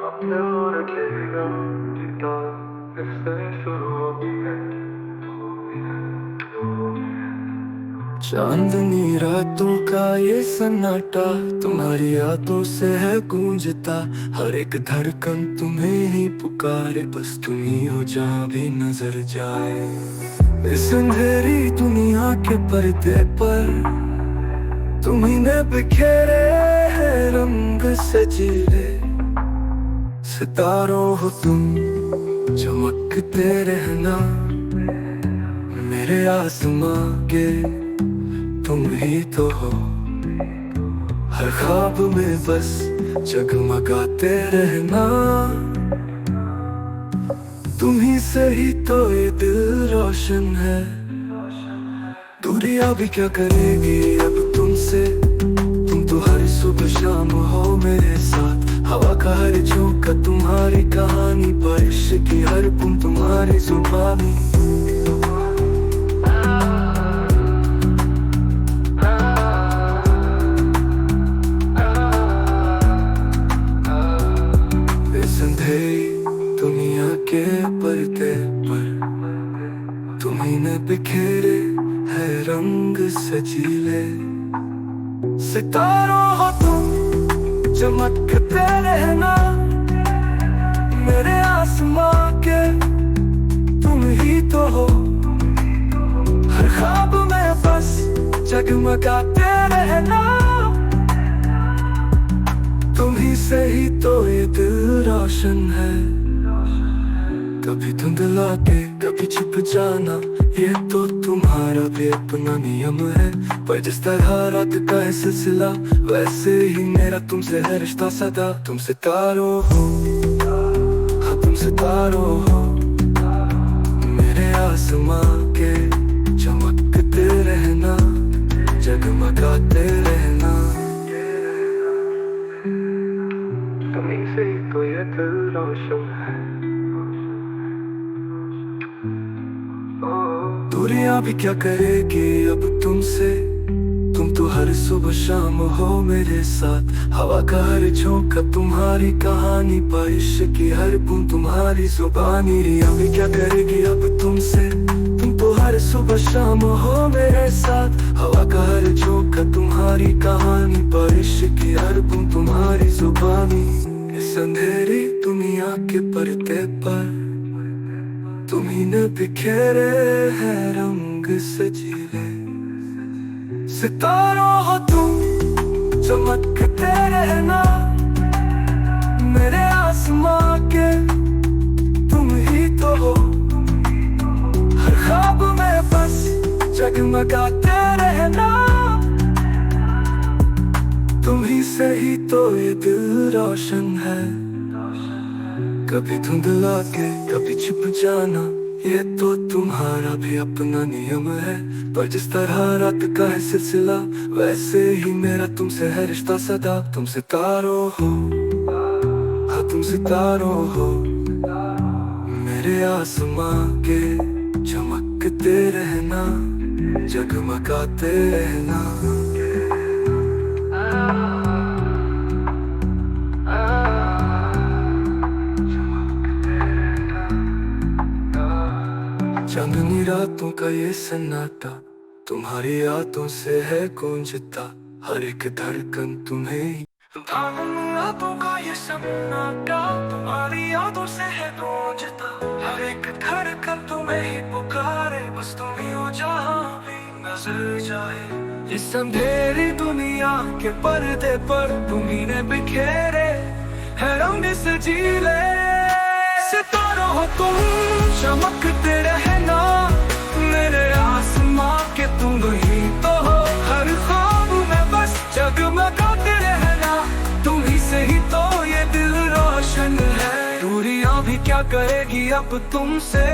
अपने और अकेला जीता इससे शुरू होती है। चांदनी रातों का ये सन्नाटा तुम्हारी यादों से है गूंजता। हर एक धड़कन तुम्हें ही पुकारे, बस तुम ही हो जहाँ भी नजर जाए। इस अंधेरी दुनिया के पर्दे पर तुम्ही ने बिखेरे हैं रंग सजीले। सितारों हो तुम, चमकते रहना मेरे आसमां के तुम ही तो हो। हर ख्वाब में बस जगमगाते रहना, तुम ही से ही तो ये दिल रोशन है। दूरियां भी क्या करेगी अब तुमसे, तुम तो हर सुबह शाम हो मेरे साथ। हवा का हर झोंका तुम्हारी कहानी, बारिश की हर बूंद तुम्हारी जुबानी। इस अंधेरी दुनिया के पर्दे पर तुम्ही ने बिखेरे है रंग सजीले। सितारों हो तुम, चमकते रहना मेरे आसमां के तुम ही तो हो। हर ख्वाब में बस जगमगाते रहना, तुम ही से ही तो ये दिल रोशन है। कभी धुंधला के कभी छिप जाना, ये तो तुम्हारा भी अपना नियम है। पर जिस तरह रात का है सिलसिला, वैसे ही मेरा तुमसे है रिश्ता सदा। तुम सितारों हो, हाँ तुम सितारों हो मेरे आसमां के, चमकते रहना जगमगाते रहना। तुम्हीं से ही तो ये दिल रोशन है। दूरियां भी क्या करेगी अब तुमसे, तुम तो हर सुबह शाम हो मेरे साथ। हवा का हर झोंका तुम्हारी कहानी, बारिश की हर बूंद तुम्हारी जुबानी। भी क्या करेगी अब तुमसे, तुम तो हर सुबह शाम हो मेरे साथ। हवा का हर झोंका तुम्हारी कहानी, बारिश की हर बूंद तुम्हारी जुबानी। इस अंधेरी दुनिया के पर्दे पर तुम्ही ने बिखेरे हैं रंग सजीले। सितारों हो तुम, चमकते रहना मेरे आसमां के तुम ही तो हो। हर ख्वाब में बस जगमगाते रहना, तुम ही से ही तो ये दिल रोशन है। कभी धुंधला के कभी छिप जाना, ये तो तुम्हारा भी अपना नियम है। पर जिस तरह रात का है सिलसिला, वैसे ही मेरा तुमसे है रिश्ता सदा। तुम सितारों हो, हाँ तुम सितारों हो मेरे आसमां के, चमकते रहना जगमगाते रहना। चांदनी रातों का ये सन्नाटा तुम्हारी यादों से है गूंजता। हर एक धड़कन तुम्हें ही। चांदनी रातों का ये सन्नाटा तुम्हारी यादों से है गूंजता। हर एक धड़कन तुम्हें ही पुकारे, बस तुम ही हो जहाँ भी नजर जाए। इस अंधेरी दुनिया के पर्दे पर तुम्ही ने बिखेरे है रंग सजीले। सितारों हो तुम, चमकते रहना मेरे आसमां के तुम ही तो हो। हर ख्वाब में बस जगमगाते रहना, तुम ही से ही तो ये दिल रोशन है। दूरियां भी क्या करेगी अब तुमसे,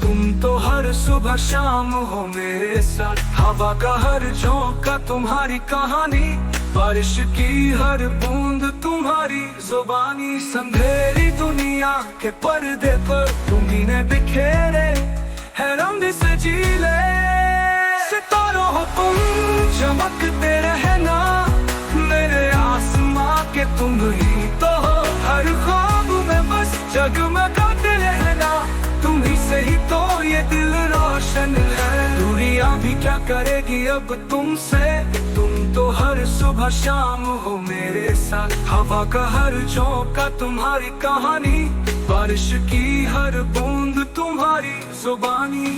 तुम तो हर सुबह शाम हो मेरे साथ। हवा का हर झोंका तुम्हारी कहानी, बारिश की हर बूंद तुम्हारी जुबानी। अंधेरी दुनिया के पर्दे पर तुम्ही ने बिखेरे है रंग सजीले। सितारों हो तुम, चमकते रहना मेरे आसमां के तुम ही तो हो, हर ख्वाब में बस जगमगाते रहना, तुम ही से ही तो ये दिल रोशन है। दूरियां भी क्या करेगी अब तुमसे, तुम तो हर सुबह शाम हो मेरे साथ। हवा का हर झोंका तुम्हारी कहानी, बारिश की हर बूंद तुम्हारी जुबानी।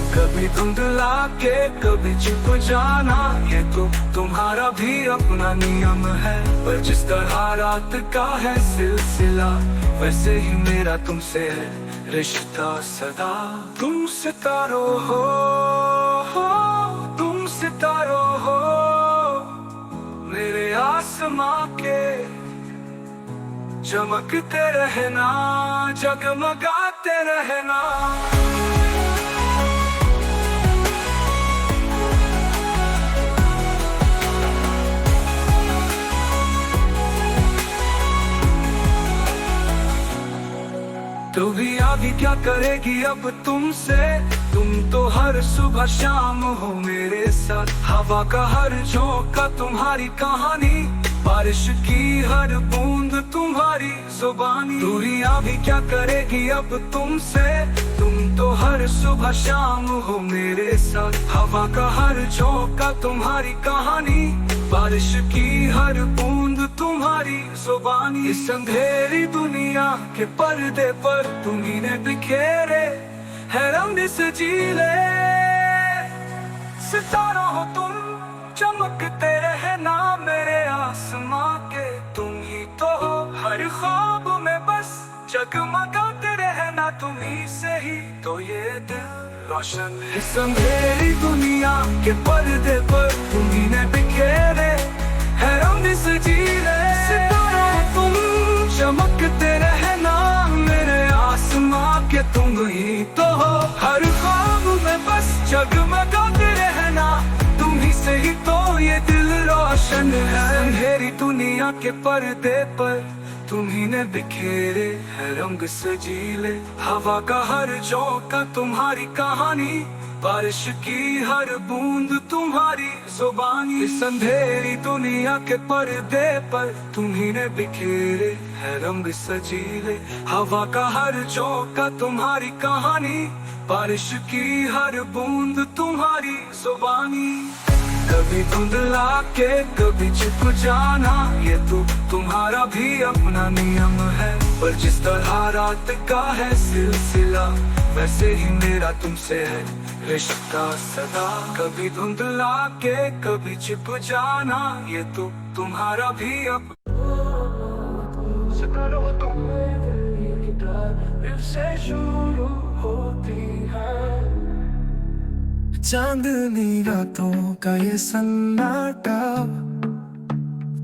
कभी धुंधला के कभी छुप जाना, ये तो तुम्हारा भी अपना नियम है। पर जिस तरह रात का है सिलसिला, वैसे ही मेरा तुमसे है रिश्ता सदा। तुम सितारों हो, तुम सितारों हो, मेरे आसमां के चमकते रहना, जगमगाते रहना। तो भी अभी क्या करेगी अब तुमसे, तुम तो हर सुबह शाम हो मेरे साथ। हवा का हर झोंका तुम्हारी कहानी, बारिश की हर बूंद तुम्हारी जुबानी। दूरियां भी क्या करेगी अब तुमसे, तुम तो हर सुबह शाम हो मेरे साथ। हवा का हर झोंका तुम्हारी कहानी, बारिश की हर बूंद तुम्हारी जुबानी। इस अंधेरी दुनिया के पर्दे पर तुम्ही ने बिखेरे है रंग सजीले। सितारा हो तुम, चमकते रहना मेरे आसमां के, तुम ही तो हो हर ख्वाब में बस जगमगाते रहना, तुम्ही से ही तो ये दिल रोशन है। इस अंधेरी दुनिया के पर्दे पर तुम्ही ने बिखेरे है रंग सजीले। सितारा हो तुम, चमकते रहना मेरे आसमां के, तुम ही तो हो हर ख्वाब में बस जगमगाते रहना, तुम्ही से ही तो ये दिल रोशन है। अंधेरी दुनिया के पर्दे पर तुम्ही ने बिखेरे है रंग सजीले। हवा का हर झोंका तुम्हारी कहानी, बारिश की हर बूंद तुम्हारी जुबानी। इस अंधेरी दुनिया के पर्दे पर तुम्ही ने बिखेरे है रंग सजीले। हवा का हर झोंका तुम्हारी कहानी, बारिश की हर बूंद तुम्हारी जुबानी। कभी धुंधला के कभी छुप जाना, ये तो तुम्हारा भी अपना नियम है। पर जिस तरह रात का है सिलसिला, वैसे ही मेरा तुमसे है रिश्ता सदा। कभी धुंधला के कभी छिप जाना, ये तो तुम्हारा भी अब से शुरू होती है। चांदनी रातों का ये सन्नाटा,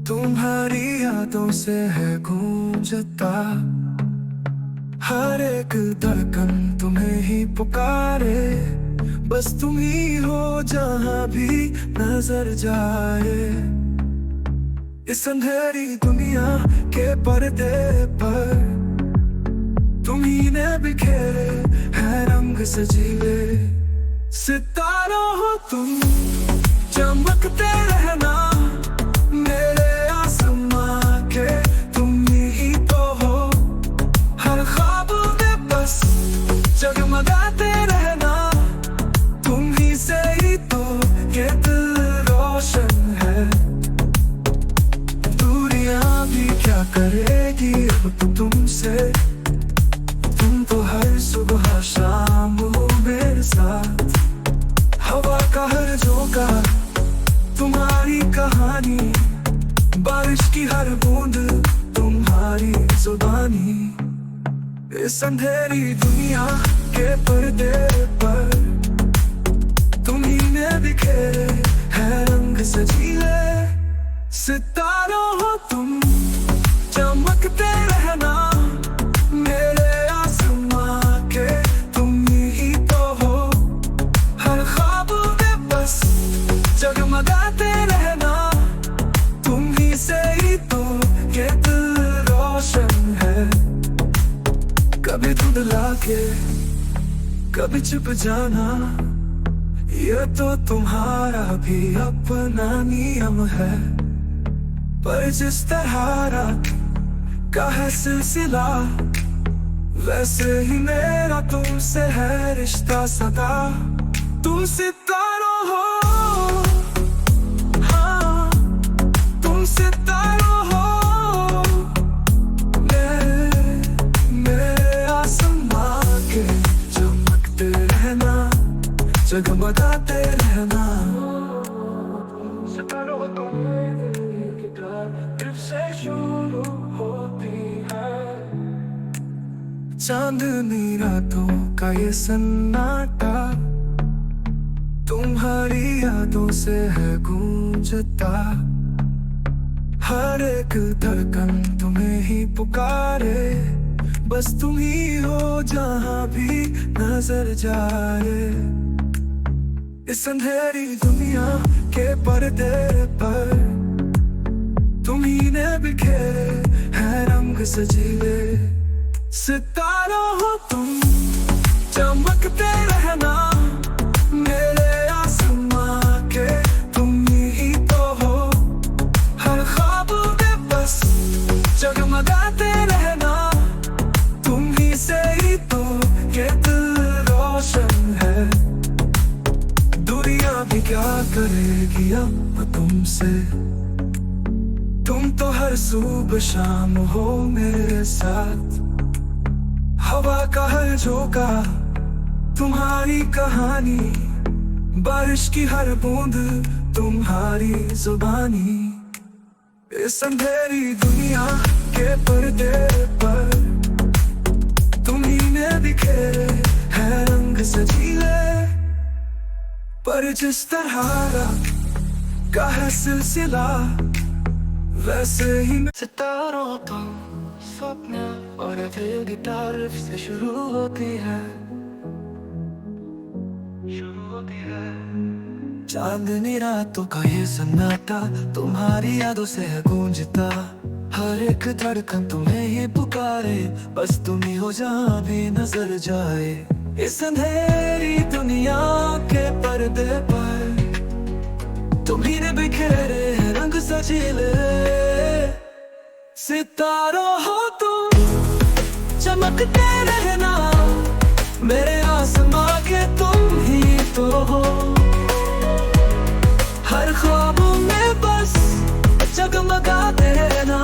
तुम्हारी यादों से है गूंजता। हर एक धड़कन तुम्हें ही पुकारे, बस तुम ही हो जहां भी नजर जाए। इस अंधेरी दुनिया के पर्दे पर तुम्ही ने बिखेरे है रंग सजीले। सितारों हो तुम, चमकते रहना मेरे आसमां के, तुम ही तो हो हर ख्वाब में बस जगमगाते रहना, तुम ही से ही तो ये दिल रोशन है। दूरियां भी क्या करेगी अब तुमसे, तुम तो हर सुबह शाम हो मेरे साथ। हवा का हर झोंका तुम्हारी कहानी, बारिश की हर बूंद तुम्हारी जुबानी। इस अंधेरी दुनिया के पर्दे पर तुम्ही ने बिखेरे है रंग सजीले। सितारों हो तुम, चमकते रहना मेरे आसमां के, तुम ही तो हो हर ख्वाब में बस जगमगाते रहना, तुम ही से ही तो ये दिल रोशन है। कभी धुंधला के कभी छुप जाना, ये तो तुम्हारा भी अपना नियम है। पर जिस तरह रात का है सिलसिला, वैसे ही मेरा तुमसे है रिश्ता सदा। तुम सितारों हो, हाँ तुम सितारों हो, मेरे आसमां के चमकते रहना, जगमगाते रहना। सितारों हो तुम, से शुरू होती है चांदनी रातों का ये सन्नाटा, तुम्हारी यादों से है गूंजता। हर एक धड़कन तुम्हें ही पुकारे, बस तुम ही हो जहां भी नजर जाए। इस अंधेरी दुनिया के पर्दे पर तुम्ही ने बिखेरे हैं रंग सजीले। सितारों हो तुम, चमकते रहना, मेरे आसमां के तुम ही तो हो। हर ख्वाब में बस जगमगाते रहना, तुम ही से ही तो ये दिल रोशन है। दुनिया भी क्या करेगी अब तुमसे, तुम तो हर सुबह शाम हो मेरे साथ। हवा का हर झोंका तुम्हारी कहानी, बारिश की हर बूंद तुम्हारी जुबानी। इस अंधेरी दुनिया के पर्दे पर तुम्ही ने बिखेरे हैं रंग सजीले। पर जिस तरह का है सिलसिला, वैसे ही सितारों तो सपने और दिल की तारीफ से शुरू होती है। चांदनी रातों का ये सन्नाटा, तुम्हारी यादों से है गूंजता। हर एक धड़कन तुम्हें ही पुकारे, बस तुम ही हो जहां भी नजर जाए। इस अंधेरी दुनिया के पर्दे पर तुम्ही ने बिखेरे हैं रंग सजीले। सितारों हो तुम, चमकते रहना, मेरे आसमां के तुम ही तो हो। हर ख्वाबों में बस जगमगाते रहना,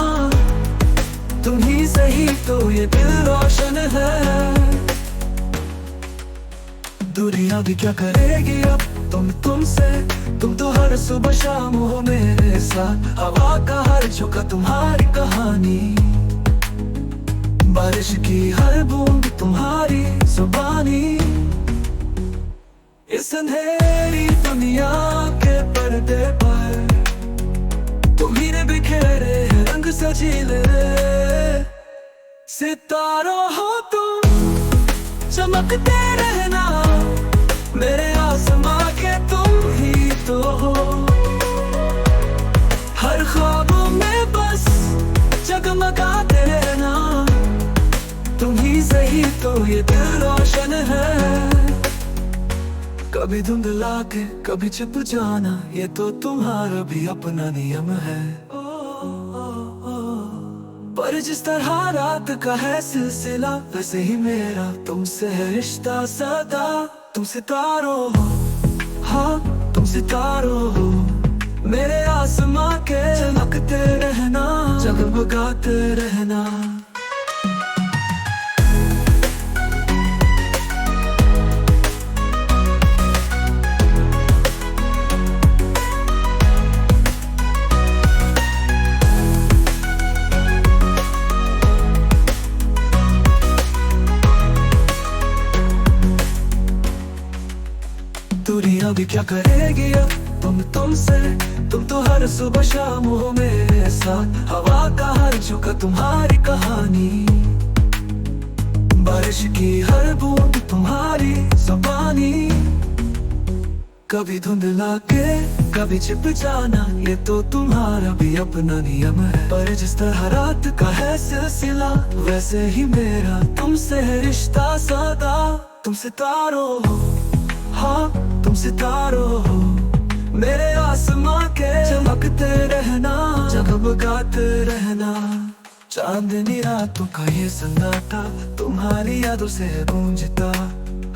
तुम ही सही तो ये दिल रोशन है। दुनिया भी क्या करेगी अब तुमसे, तुम तो हर सुबह शाम हो मेरे साथ। हवा का हर झोंका तुम्हारी कहानी, बारिश की हर बूंद तुम्हारी जुबानी। इस अंधेरी दुनिया के पर्दे पर तुम्ही ने बिखेरे हैं रंग सजीले। सितारों हो तुम, चमकते रहना, मेरे आसमां के तुम ही तो हो। हर ख्वाबों में बस जगमगाते रहना, तुम ही सही तो ये दिल रोशन है। कभी धुंधला के कभी छिप जाना, ये तो तुम्हारा भी अपना नियम है। पर जिस तरह रात का है सिलसिला, वैसे ही मेरा तुमसे है रिश्ता सदा। तुम सितारों हो, हाँ तुम सितारों हो, मेरे आसमां के चमकते रहना, जगमगाते रहना। दुनिया भी क्या करेगी अब तुमसे, तुम तो हर सुबह शाम हो मेरे साथ। हवा का हर झोंका तुम्हारी कहानी, बारिश की हर बूंद तुम्हारी जुबानी। कभी धुंधला के कभी छिप जाना, ये तो तुम्हारा भी अपना नियम है। पर जिस तरह रात का है सिलसिला, वैसे ही मेरा तुमसे है रिश्ता सदा। तुम सितारों हो, हाँ तुम सितारों हो, मेरे आसमां के चमकते रहना, जगमगाते रहना। चांदनी रातों का ये सन्नाटा तुम्हारी यादों से गूंजता।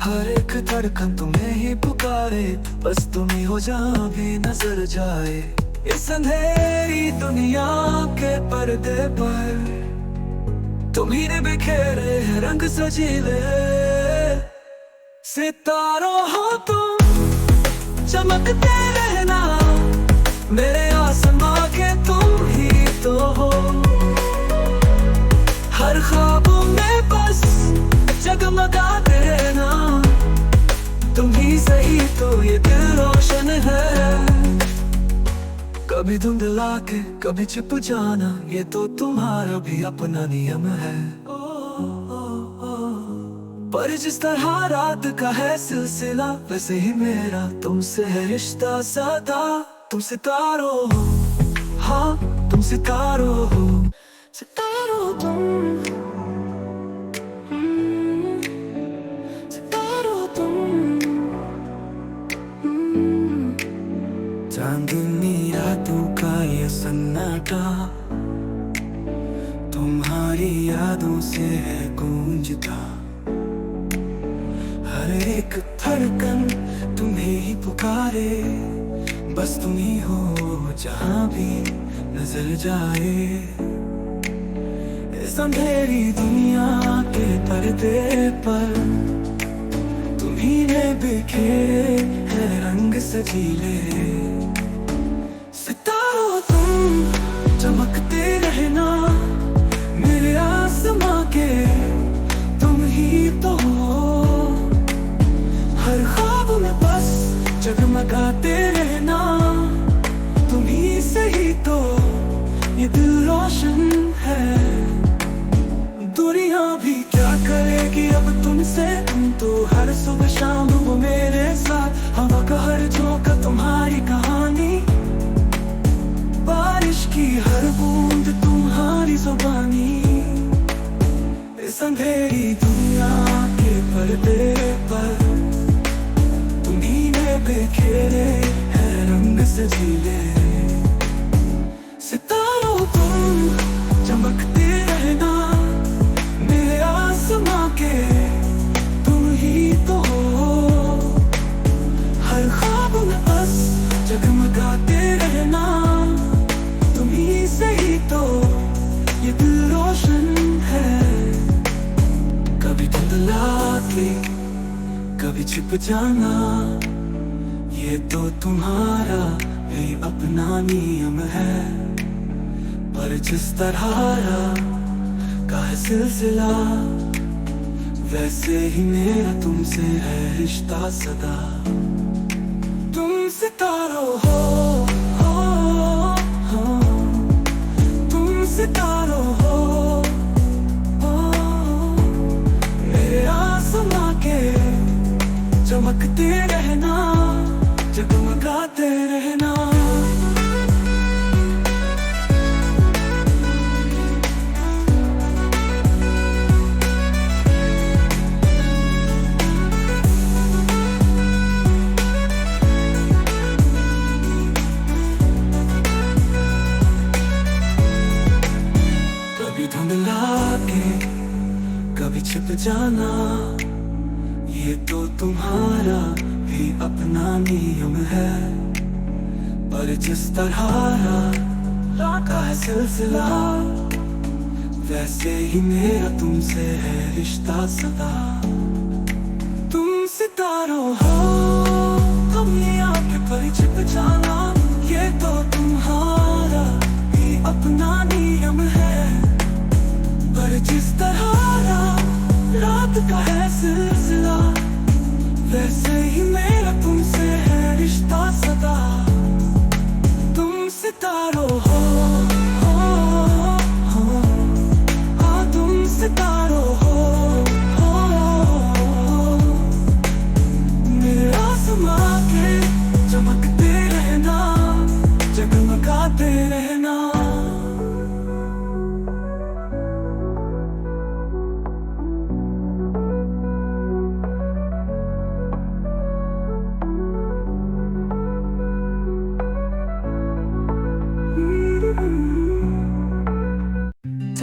हर एक धड़कन तुम्हें ही पुकारे, बस तुम ही हो जहाँ भी नजर जाए। इस अंधेरी दुनिया के पर्दे पर तुम ही ने बिखेरे हैं रंग सजीले। सितारों हो तुम, चमकते रहना, मेरे आसमां के तुम ही तो हो। हर ख्वाबों में बस जगमगाते रहना, तुम ही सही तो ये दिल रोशन है। कभी धुंधला के कभी छिप जाना, ये तो तुम्हारा भी अपना नियम है। पर जिस तरह रात का है सिलसिला, वैसे ही मेरा तुमसे है रिश्ता सदा। तुम सितारों हो, हाँ तुम सितारों हो। सितारों तुम, सितारों तुम। चांदनी रातों का ये सन्नाटा तुम्हारी यादों से है गूंजता। हर एक धड़कन तुम्हें ही पुकारे, बस तुम ही हो जहाँ भी नजर जाए। इस अंधेरी दुनिया के पर्दे पर तुम ही ने बिखेरे हैं रंग सजीले। सितारों तुम, चमकते रहना, मेरे आसमां के तुम ही तो हो। हर ख्वाब में बस जगमगाते रहना, तुम ही सही तो ये दिल रोशन है। दुनिया भी क्या करेगी अब तुमसे, तुम तो हर सुबह शाम हो मेरे साथ। हवा का हर झोंका तुम्हारी कहानी, बारिश की हर बूंद तुम्हारी जुबानी। इस अंधेरी दुनिया के पर्दे पर तुम ही ने बिखेरे हैं रंग सजीले। सितारों तुम, चमकते रहना, मेरे आसमां के तुम ही तो हो। हर ख्वाब में बस जगमगाते रहना, तुम ही सही तो ये दिल रोशन है। कभी धुंधला के कभी छिप जाना, ये तो तुम्हारा भी अपना नियम है। पर जिस तरह का है सिलसिला, वैसे ही मेरा तुमसे है रिश्ता सदा। तुम सितारों हो, तुम सितारों हो, मेरे आसमां के चमकते रहना, जगमगाते रहना। कभी धुंधला के कभी छिप जाना, ये तो तुम्हारा भी अपना नियम है। पर जिस तरह का है सिलसिला, वैसे ही मेरा तुमसे है रिश्ता सदा। तुम सितारों हो, तुम ये आके पर छिप जाना, ये तो तुम्हारा भी अपना नियम है। पर जिस तरह रात का है सिलसिला, वैसे ही मेरा तुमसे है रिश्ता सदा। तुम सितारों हो, हाँ तुम सितारों हो, मेरे आसमां के चमकते रहना, जगमगाते रहना।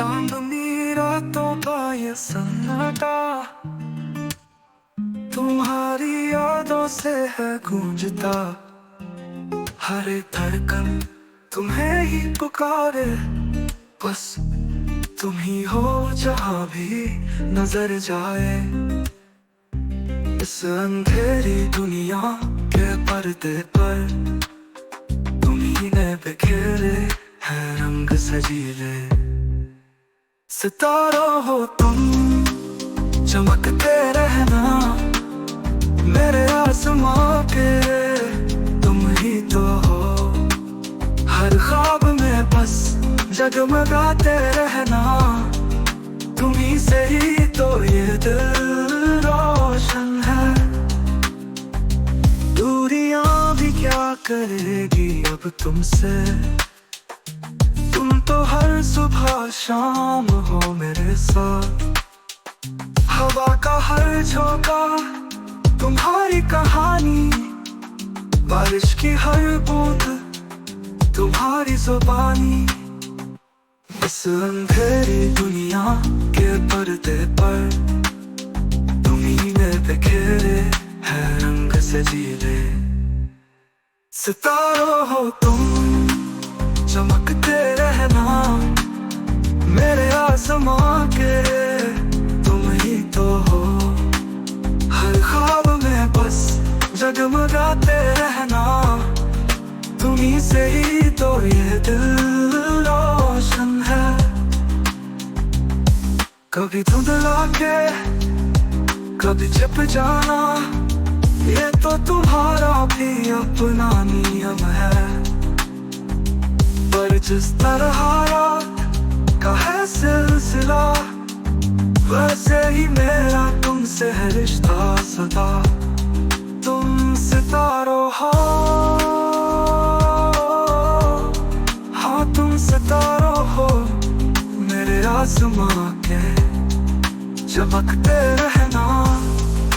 चांदनी रातों का ये सन्नाटा तुम्हारी यादों से है गूंजता। हर एक धड़कन तुम्हें ही पुकारे, बस तुम ही हो जहाँ भी नजर जाए। इस अंधेरी दुनिया के पर्दे पर तुम ही ने बिखेरे हैं रंग सजीले। सितारों हो तुम, चमकते रहना मेरे आसमां के, तुम ही तो हो। हर ख्वाब में बस जगमगाते रहना, तुम ही से ही तो ये दिल रोशन है। दूरियां भी क्या करेगी अब तुमसे, तुम तो हर सुबह शाम हो मेरे साथ। हवा का हर झोंका तुम्हारी कहानी, बारिश की हर बूंद तुम्हारी जुबानी। इस अंधेरी दुनिया के पर्दे पर तुम ही ने बिखेरे हैं रंग सजीले। सितारों हो तुम, चमकते रहना मेरे आसमां के, तुम ही तो हो। हर ख्वाब में बस जगमगाते रहना, तुम ही से ही तो ये दिल रोशन है। कभी धुंधला के कभी छिप जाना, ये तो तुम्हारा भी अपना नियम है। पर जिस तरह रात का है सिलसिला, वैसे ही मेरा तुमसे है रिश्ता सदा। तुम सितारों हो, हाँ तुम सितारों हो मेरे आसमां के, चमकते रहना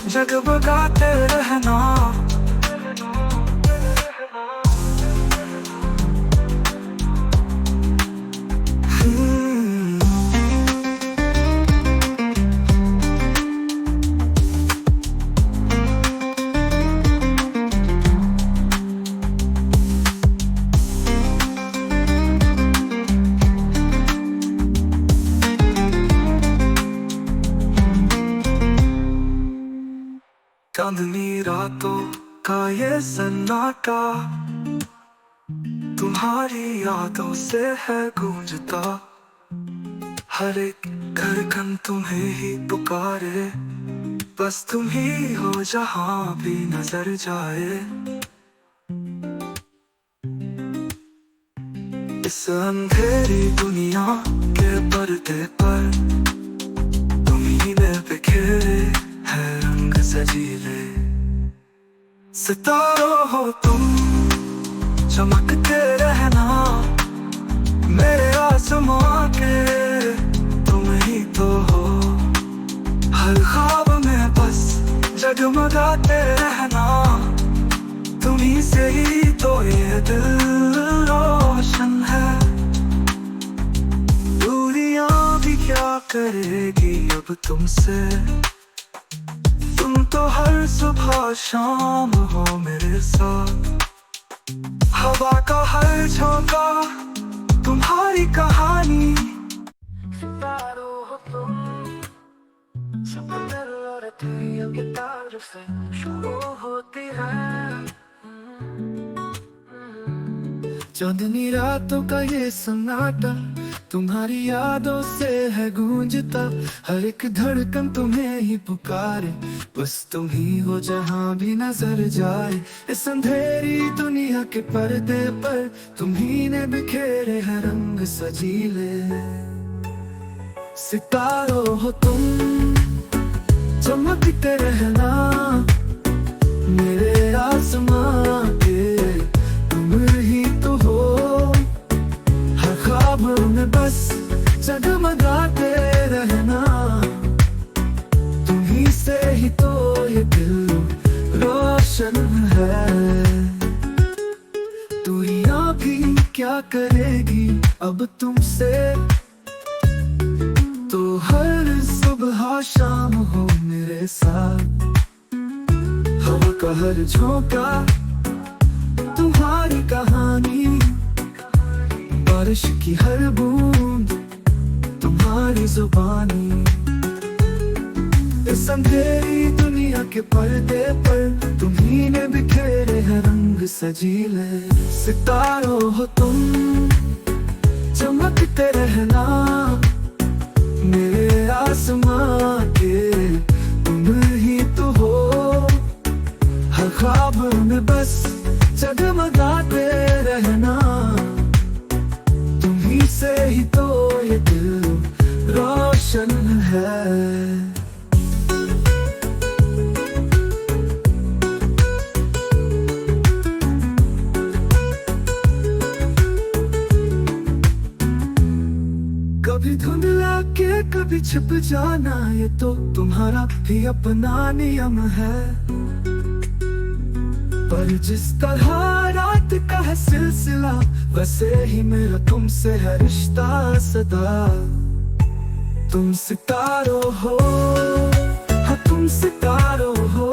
जगमगाते रहना। चांदनी रातों का ये सन्नाटा तुम्हारी यादों से है गूंजता। हर एक धड़कन तुम्हें ही पुकारे, बस तुम ही हो जहाँ भी नजर जाए। इस अंधेरी दुनिया के पर्दे पर तुम ही ने बिखेरे है रंग सजीले। सितारों हो तुम, चमकते रहना मेरे आसमां के, तुम ही तो हो। हर ख्वाब में बस जगमगाते रहना, तुम ही से ही तो ये दिल रोशन है। दूरियां भी क्या करेगी अब तुमसे, तुम तो हर सुबह शाम हो मेरे साथ। हवा का हर झोंका तुम्हारी कहानी। सितारों हो तुम, सपने लौटते ये तार से शुरू होती है। चांदनी रातों का ये सन्नाटा तुम्हारी यादों से है गूंजता। हर एक धड़कन तुम्हें ही पुकारे, बस तुम ही हो जहाँ भी नजर जाए। इस अंधेरी दुनिया के पर्दे पर तुम ही ने बिखेरे हैं रंग सजीले। सितारों हो तुम, चमकते रहना मेरे आसमां के, तुम ही तो हो। हर ख्वाब में बस जगमगाते रहना, तुम ही से ही तो ये दिल रोशन है। दूरियां भी क्या करेगी अब तुमसे, मेरे साथ। हवा का हर झोंका तुम्हारी कहानी, बारिश की हर बूंद तुम्हारी जुबानी। इस अंधेरी दुनिया के पर्दे पर तुम्ही ने बिखेरे हैं रंग सजीले। सितारों हो तुम, चमकते रहना मेरे आसमां के, तुम ही तो हो हर ख्वाब में बस जगमगाते रहना। तुम्ही से ही तो ये दिल रोशन है। कभी धुंधला के कभी छिप जाना, ये तो तुम्हारा भी अपना नियम है। पर जिस तरह रात का है सिलसिला, वैसे ही मेरा तुमसे है रिश्ता सदा। तुम सितारों हो, हाँ तुम सितारों हो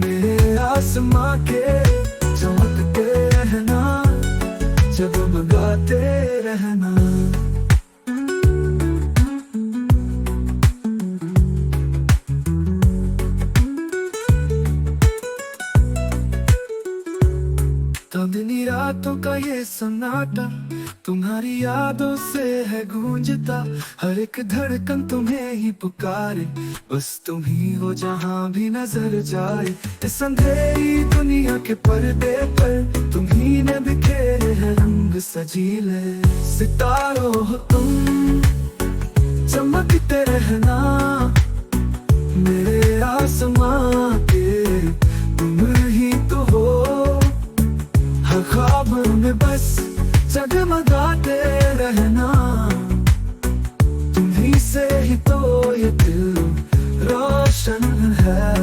मेरे आसमां के, चमकते रहना जगमगाते रहना। चांदनी रातों का ये सन्नाटा तुम्हारी यादों से है गूंजता। हर एक धड़कन तुम्हें ही पुकारे, बस तुम ही हो जहां भी नजर जाए। इस अंधेरी दुनिया के पर्दे पर तुम्ही ने बिखेरे हैं रंग सजीले। सितारों हो तुम, चमकते रहना मेरे आसमां के, तुम ही तो हो हर ख्वाब में बस जगमगाते रहना। तुम्ही से ही तो ये दिल रोशन है।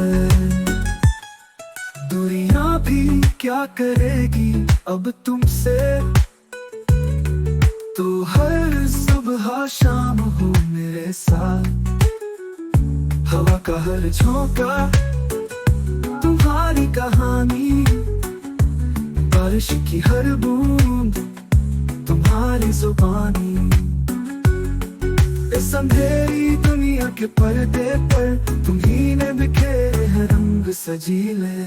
दुनिया भी क्या करेगी अब तुमसे, तो हर सुबह शाम हो मेरे साथ। हवा का हर झोंका तुम्हारी कहानी, बारिश की हर बूंद तुम्हारी जुबानी। इस अंधेरी दुनिया के पर्दे पर तुम्ही ने बिखेरे हैं रंग सजीले।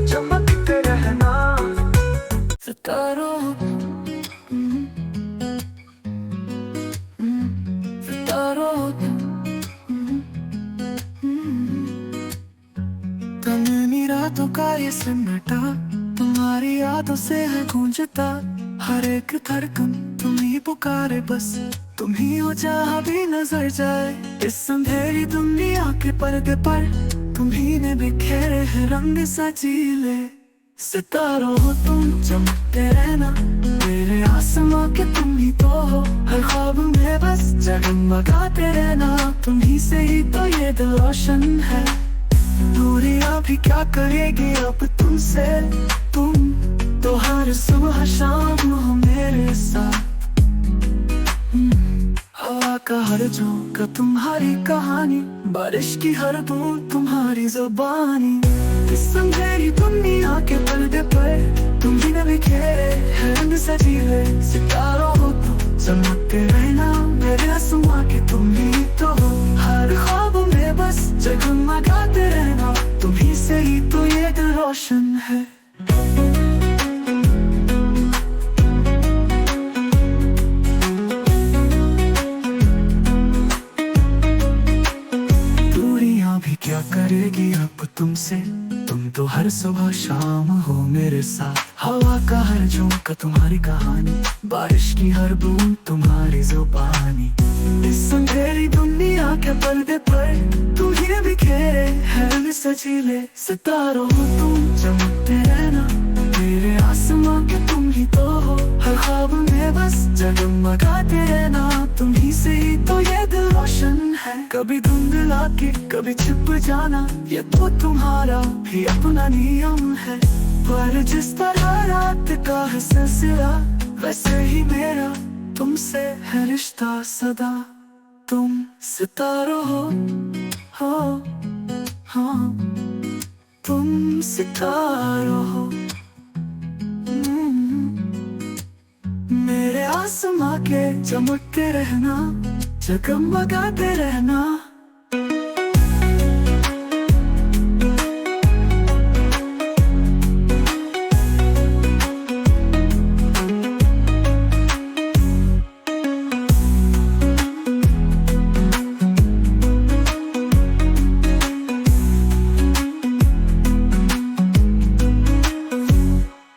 चमकते रहना सितारों, सितारों। तन्हाई रातों का ये सन्नाटा तुम्हारी यादों से है गूंजता। हर एक धड़कन तुम ही पुकारे, बस तुम ही हो जहाँ भी नजर जाए। इस अंधेरी दुनिया के पर्दे पर तुम ही ने बिखेरे हैं रंग सजीले। सितारों हो तुम, चमकते रहना मेरे आसमां के, तुम ही तो हो हर ख्वाब में बस जगमगाते रहना। तुम ही से ही तो ये दिल रोशन है। दूरियां भी क्या करेगी अब तुमसे, तुम तो हर सुबह शाम हो मेरे साथ। हवा का हर झोंका तुम्हारी कहानी, बारिश की हर बूंद तुम्हारी जुबानी। इस अंधेरी दुनिया के पर्दे पर तुम ही ने बिखेरे हैं रंग सजीले। सितारों हो तुम, चमकते रहना मेरे आसमां के, तुम ही तो हो हर ख्वाब में बस जगमगाते रहना। तुम्ही से ही तो ये दिल रोशन है। दूरियां भी क्या करेगी अब तुमसे, तुम तो हर सुबह शाम हो मेरे साथ। हवा का हर झोंका तुम्हारी कहानी, बारिश की हर बूंद तुम्हारी जुबानी। इस अंधेरी दुनिया के पर्दे पर तुम ही बिखेरे हैं रंग सजीले। सितारों हो तुम, चमकते रहना मेरे आसमां के, तुम ही तो हो हर ख्वाब में बस जगमगाते रहना। तुम ही से ही तो ये दिल रोशन है। कभी धुंधला के कभी छिप जाना, ये तो तुम्हारा भी अपना नियम है। पर जिस तरह रात का है सिलसिला, वैसे ही मेरा तुमसे है रिश्ता सदा, तुम सितारों हो, तुम सितारों हो। मेरे आसमां के चमकते रहना, जगमगाते रहना।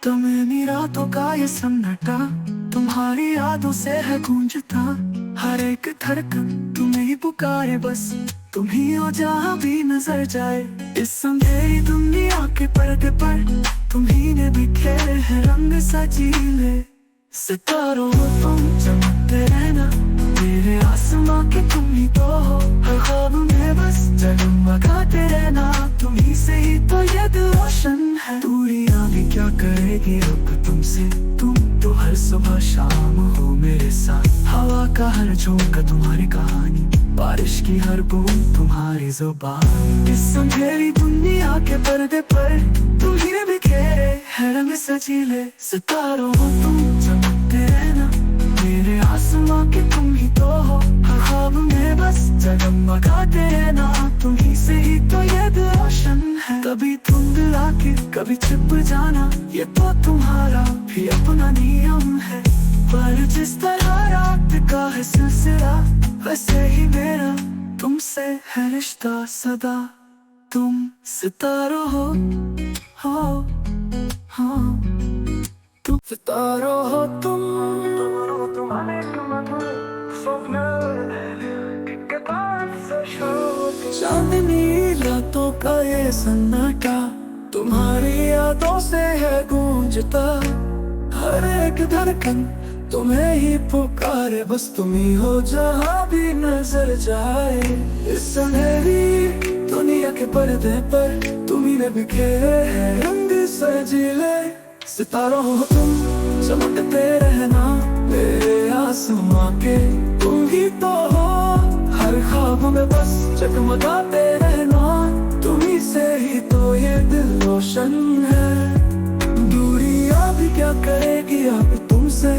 तुम्हें रातों का ये सन्नाटा, तुम्हारी यादों से है गूंजता। हर एक धड़कन तुम्हें ही पुकारे, बस तुम ही हो जहाँ भी नजर जाए। इस अंधेरी दुनिया के पर्दे पर तुम ही ने बिखेरे हैं रंग सजीले। सितारों हो तुम, चमकते रहना, मेरे आसमां के तुम ही तो हो। हर ख्वाब में बस जगमगाते रहना, तुम ही से ही तो ये दिल रोशन है। दूरियां भी क्या करेगी अब तुमसे, तुम तो हर सुबह शाम हो मेरे साथ। हवा का हर झोंका तुम्हारी कहानी, बारिश की हर बूंद तुम्हारी जुबान। इस अंधेरी दुनिया के पर्दे पर तुम ही ने बिखेरे हैं रंग सजीले। सितारों हो तुम, चमकते रहना, मेरे आसमां के तुम ही तो हो। हर ख्वाब में बस जगमगाते रहना, तुम ही से ही तो ये दिल रोशन है। कभी धुंध आके कभी छिप जाना, ये तो तुम्हारा भी अपना नियम है। पर जिस तरह रात का है सिलसिला, वैसे ही मेरा तुमसे है रिश्ता सदा। तुम सितारों हो, तुम सितारों हो तुम। चांदनी रातों का ये सन्नाटा, तुम्हारी यादों से है गूंजता। हर एक धड़कन तुम्हें ही पुकारे, बस तुम ही हो जहाँ भी नजर जाए। इस अंधेरी दुनिया के पर्दे पर तुम ही ने बिखेरे हैं रंग सजीले। सितारों हो तुम, चमकते रहना, मेरे आसमां के तुम ही तो हो। हर ख्वाब में बस जगमगाते रहना, तुम ही से ही तो ये दिल रोशन है। दूरियां भी क्या करेगी अब तुमसे,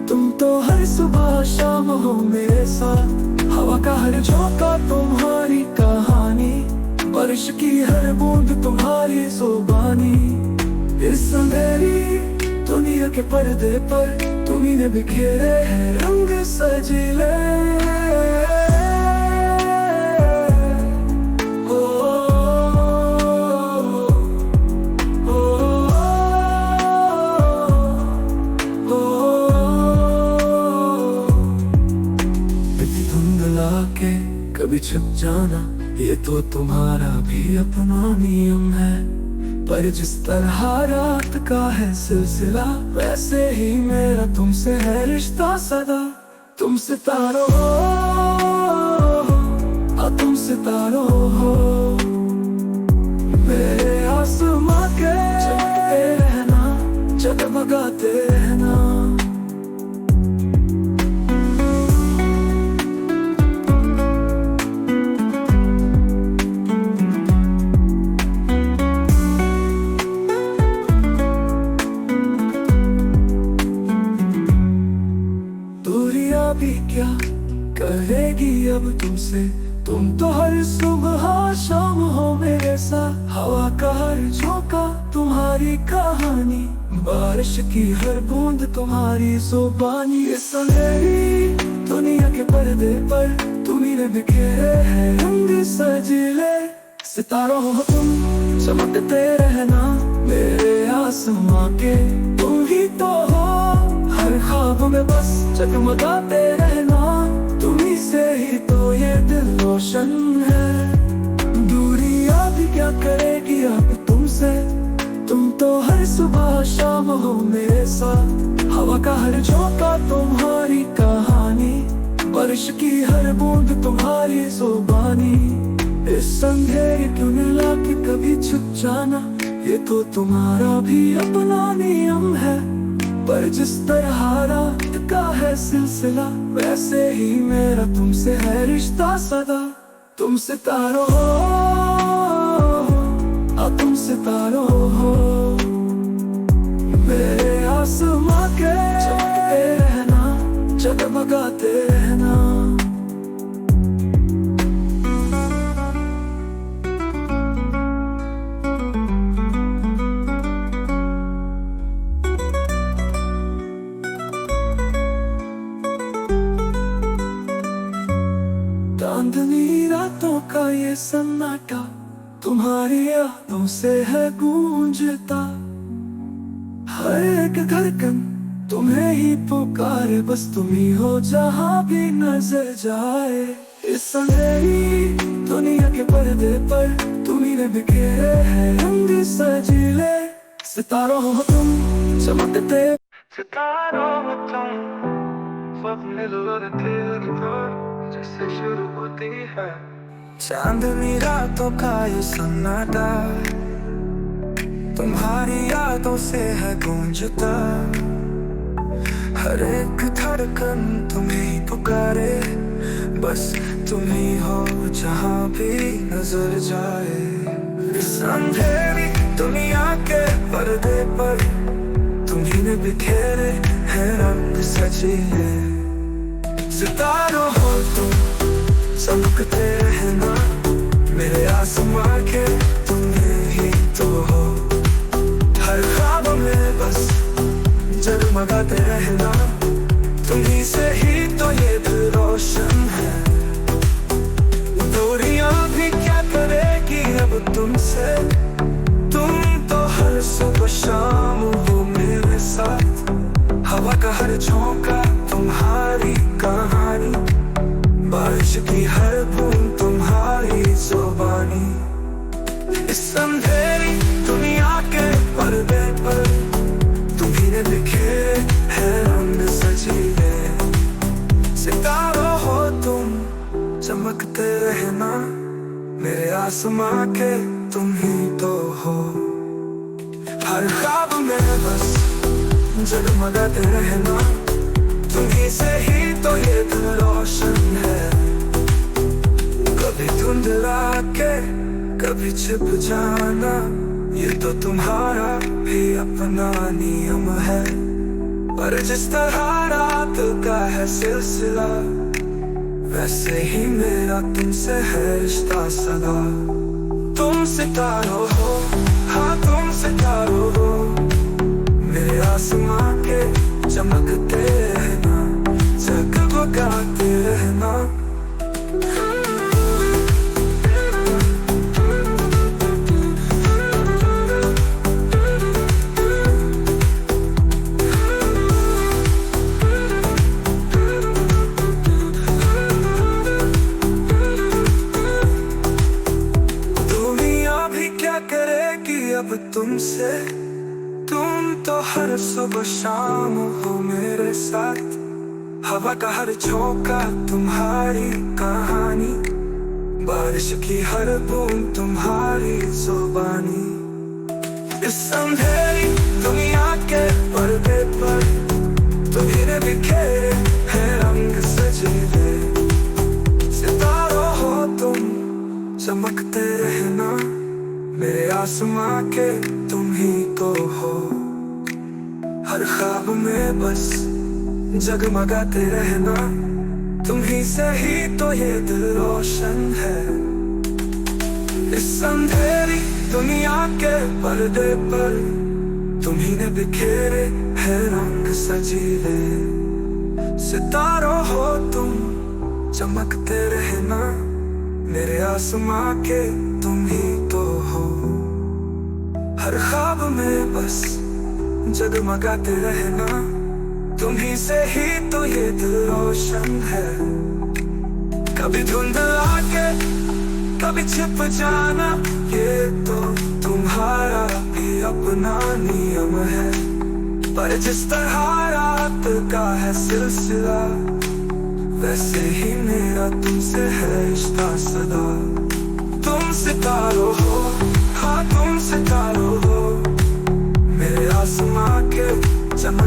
तुम तो हर सुबह शाम हो मेरे साथ। हवा का हर झोंका तुम्हारी कहानी, बारिश की हर बूंद तुम्हारी जुबानी। इस अंधेरी दुनिया के पर्दे पर तुम ही ने बिखेरे हैं रंग सजीले। के कभी छिप जाना, ये तो तुम्हारा भी अपना नियम है। पर जिस तरह रात का है सिलसिला, वैसे ही मेरा तुमसे है रिश्ता सदा। तुम सितारों हो, तुम सितारों हो, मेरे आसमां के चमकते रहना, जगमगाते रहना। भी क्या करेगी अब तुमसे, तुम तो हर सुबह शाम हो मेरे साथ। हवा का हर झोंका तुम्हारी कहानी, बारिश की हर बूंद तुम्हारी जुबानी। इस अंधेरी दुनिया के पर्दे पर तुम ही ने बिखेरे हैं रंग सजीले। सितारों हो तुम, चमकते रहना, मेरे आसमां के तुम ही तो हो। हर ख्वाब में बस जगमगाते रहना, तुम्ही से ही तो ये दिल रोशन है। दूरियां भी क्या करेगी अब तुमसे, तुम तो हर सुबह शाम हो मेरे साथ। हवा का हर झोंका तुम्हारी कहानी, बारिश की हर बूंद तुम्हारी जुबानी। इस अंधेरी दुनिया की कभी छुप जाना, ये तो तुम्हारा भी अपना नियम है। पर जिस तरह रात का है सिलसिला, वैसे ही मेरा तुमसे है रिश्ता सदा। तुम सितारों हो, तुम सितारों हो, मेरे आसमां के चमकते रहना, जगमगाते रहना। चांदनी रातों का ये सन्नाटा तुम्हारी यादों से है गूंजता। हर एक धड़कन तुम्हें ही पुकारे, बस तुम ही हो जहां भी नजर जाए। इस अंधेरी दुनिया के पर्दे पर तुम्ही ने बिखेरे हैं रंग सजीले। सितारों हो तुम चमकते, सितारों हो तुम, सपने लौटते जैसे शुरू होती है। चांदनी रातों का ये सन्नाटा तुम्हारी यादों से है गूंजता। हर एक धड़कन तुम्हें ही पुकारे, बस तुम ही हो जहां भी नजर जाए। इस अंधेरी दुनिया के पर्दे पर तुम्ही ने बिखेरे हैं रंग सजीले। सितारों हो तुम चमकते रहना, मेरे आसमां के तुम्हें ही तो हो। हर ख्वाब में बस जगमगाते रहना, तुम्ही से ही तो ये दिल रोशन है। दूरियां भी क्या करेगी अब तुमसे, तुम तो हर सुबह शाम हो मेरे साथ। हवा का हर झोंका तुम्हारी कहानी, बारिश की हर बूंद तुम्हारी जुबानी। इस अंधेरी दुनिया के पर्दे पर तुम्ही ने बिखेरे हैं रंग सजीले। सितारों हो तुम चमकते रहना, मेरे आसमां के तुम ही तो हो। हर ख्वाब में बस जगमगाते रहना, तुम्ही से ही तो ये दिल रोशन है। कभी धुंधला के कभी छिप जाना, ये तो तुम्हारा भी अपना नियम है। पर जिस तरह रात का है सिलसिला, वैसे ही मेरा तुमसे है रिश्ता सदा। तुम सितारों हो, हाँ तुम सितारों हो, मेरे आसमां के चमकते रहना, जगमगाते रहना। दुनिया भी क्या करेगी अब तुमसे, तुम तो हर सुबह शाम हो मेरे साथ। हवा का हर झोंका तुम्हारी कहानी, बारिश की हर बूंद तुम्हारी जुबानी। इस अंधेरी दुनिया के पर्दे पर तुम्ही ने बिखेरे हैं रंग सजीले। सितारों हो तुम चमकते रहना, मेरे आसमां के तुम ही तो हो। हर ख्वाब में बस जगमगाते रहना, तुम्ही से ही तो ये दिल रोशन है। इस अंधेरी दुनिया के पर्दे पर तुम्ही ने बिखेरे हैं रंग सजीले। सितारों हो तुम चमकते रहना, मेरे आसमां के तुम ही तो हो। हर ख्वाब में बस जगमगाते रहना, तुम्ही से ही तो ये दिल रोशन है। कभी धुंधला के कभी छिप जाना, ये तो तुम्हारा भी अपना नियम है। पर जिस तरह रात का है सिलसिला, वैसे ही मेरा तुमसे है रिश्ता सदा। तुम सितारों हो, हाँ तुम सितारों हो, मेरे आसमां के चमक